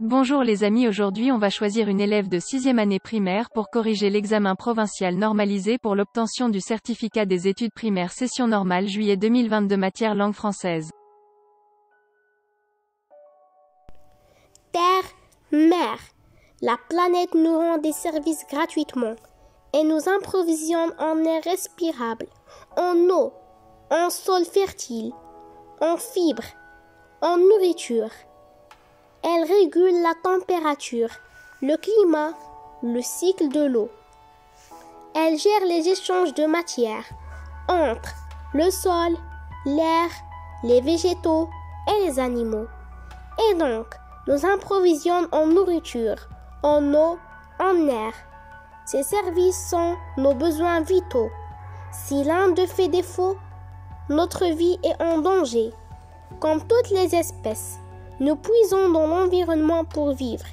Bonjour les amis, aujourd'hui on va choisir une élève de 6e année primaire pour corriger l'examen provincial normalisé pour l'obtention du certificat des études primaires session normale juillet 2022 matière langue française. Terre, mer. La planète nous rend des services gratuitement et nous approvisionne en air respirable, en eau, en sol fertile, en fibres, en nourriture. Elle régule la température, le climat, le cycle de l'eau. Elle gère les échanges de matière entre le sol, l'air, les végétaux et les animaux. Et donc, nous approvisionne en nourriture, en eau, en air. Ces services sont nos besoins vitaux. Si l'un d'eux fait défaut, notre vie est en danger. Comme toutes les espèces, nous puisons dans l'environnement pour vivre.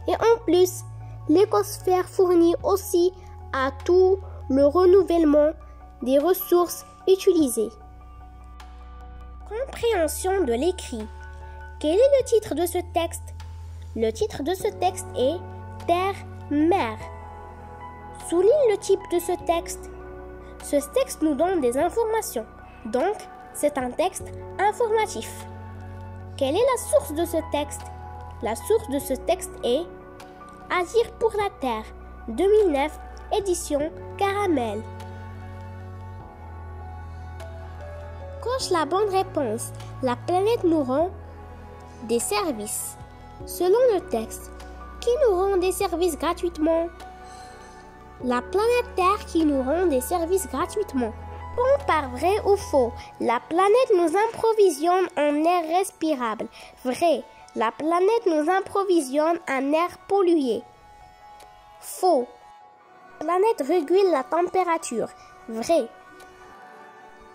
Et en plus, l'écosphère fournit aussi à tout le renouvellement des ressources utilisées. Compréhension de l'écrit. Quel est le titre de ce texte? Le titre de ce texte est Terre, mer. Souligne le type de ce texte. Ce texte nous donne des informations, donc c'est un texte informatif. Quelle est la source de ce texte? La source de ce texte est Agir pour la Terre, 2009, édition Caramel. Coche la bonne réponse. La planète nous rend des services. Selon le texte, qui nous rend des services gratuitement? La planète Terre qui nous rend des services gratuitement. Bon par vrai ou faux? La planète nous approvisionne en air respirable. Vrai. La planète nous approvisionne en air pollué. Faux. La planète régule la température. Vrai.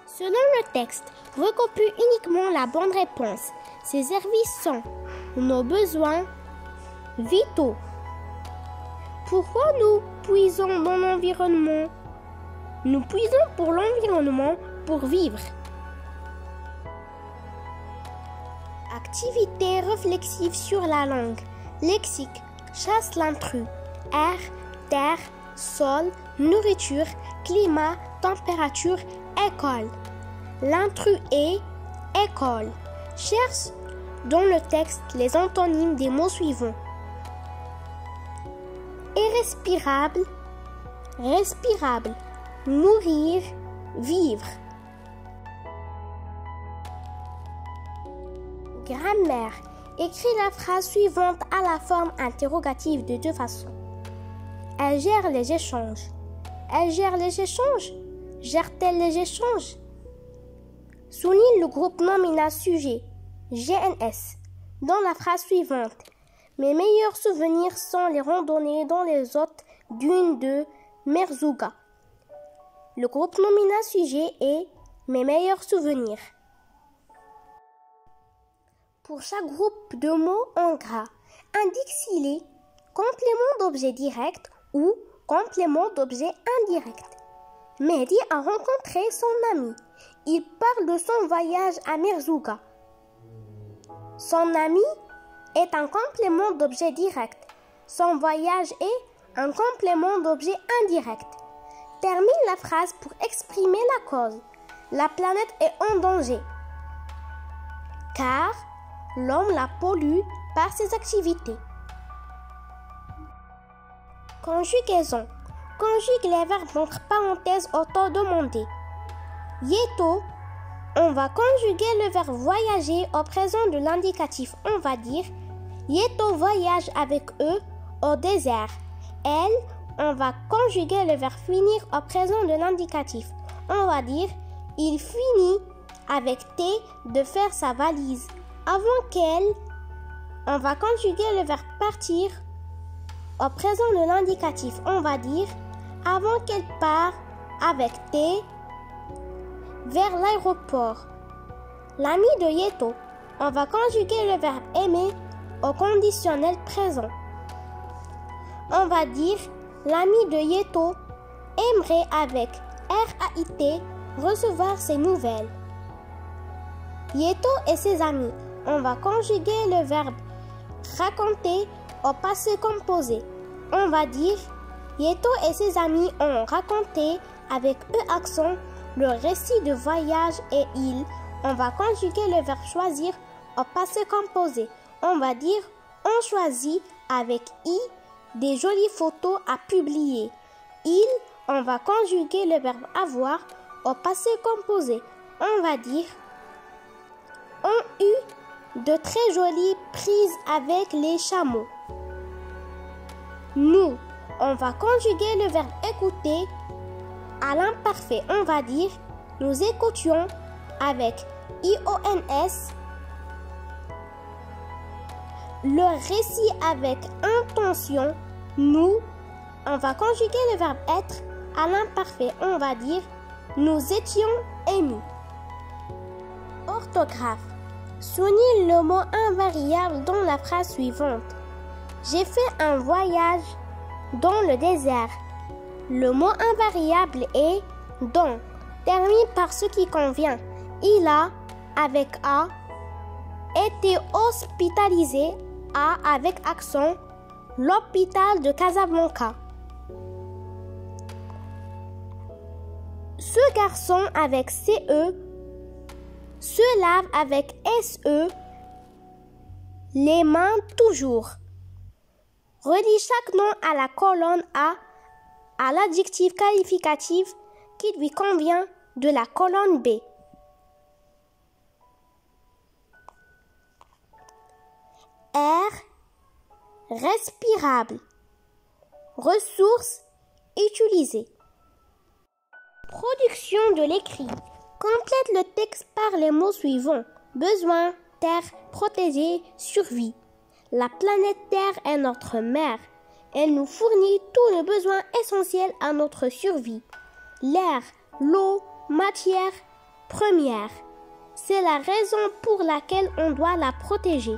Selon le texte, recopie uniquement la bonne réponse. Ces services sont nos besoins vitaux. Pourquoi nous puisons dans l'environnement? Nous puisons pour l'environnement pour vivre. Activité réflexive sur la langue. Lexique. Chasse l'intrus. Air, terre, sol, nourriture, climat, température, école. L'intrus est école. Cherche dans le texte les antonymes des mots suivants. Irrespirable, respirable. Mourir, vivre. Grammaire. Écris la phrase suivante à la forme interrogative de deux façons. Elle gère les échanges. Elle gère les échanges. Gère-t-elle les échanges? Souligne le groupe nominal sujet, GNS, dans la phrase suivante. Mes meilleurs souvenirs sont les randonnées dans les hôtes dunes de Merzouga. Le groupe nominal sujet est mes meilleurs souvenirs. Pour chaque groupe de mots en gras, indique s'il est complément d'objet direct ou complément d'objet indirect. Mehdi a rencontré son ami. Il parle de son voyage à Merzouga. Son ami est un complément d'objet direct. Son voyage est un complément d'objet indirect. Termine la phrase pour exprimer la cause. La planète est en danger, car l'homme la pollue par ses activités. Conjugaison. Conjugue les verbes entre parenthèses au temps demandé. Yeto, on va conjuguer le verbe voyager au présent de l'indicatif. On va dire Yeto voyage avec eux au désert. Elle, on va conjuguer le verbe finir au présent de l'indicatif. On va dire il finit avec T de faire sa valise. Avant qu'elle, on va conjuguer le verbe partir au présent de l'indicatif. On va dire avant qu'elle part avec T vers l'aéroport. L'ami de Yeto, on va conjuguer le verbe aimer au conditionnel présent. On va dire l'ami de Yeto aimerait avec RAIT recevoir ses nouvelles. Yeto et ses amis. On va conjuguer le verbe Raconter au passé composé. On va dire Yeto et ses amis ont raconté avec accent le récit de voyage et ils. On va conjuguer le verbe choisir au passé composé. On va dire on choisit avec i des jolies photos à publier. Il, on va conjuguer le verbe avoir au passé composé. On va dire ont eu de très jolies prises avec les chameaux. Nous, on va conjuguer le verbe écouter à l'imparfait. On va dire nous écoutions avec IONS. Le récit avec intention. Nous, on va conjuguer le verbe être à l'imparfait. On va dire nous étions émus. Orthographe. Souligne le mot invariable dans la phrase suivante. J'ai fait un voyage dans le désert. Le mot invariable est dans. Termine par ce qui convient. Il a, avec a, été hospitalisé à avec accent, l'hôpital de Casablanca. Ce garçon avec CE se lave avec SE les mains toujours. Relie chaque nom à la colonne A à l'adjectif qualificatif qui lui convient de la colonne B. Air respirable. Ressources utilisées. Production de l'écrit. Complète le texte par les mots suivants. Besoin, terre, protéger, survie. La planète Terre est notre mère. Elle nous fournit tous les besoins essentiels à notre survie. L'air, l'eau, matière première. C'est la raison pour laquelle on doit la protéger.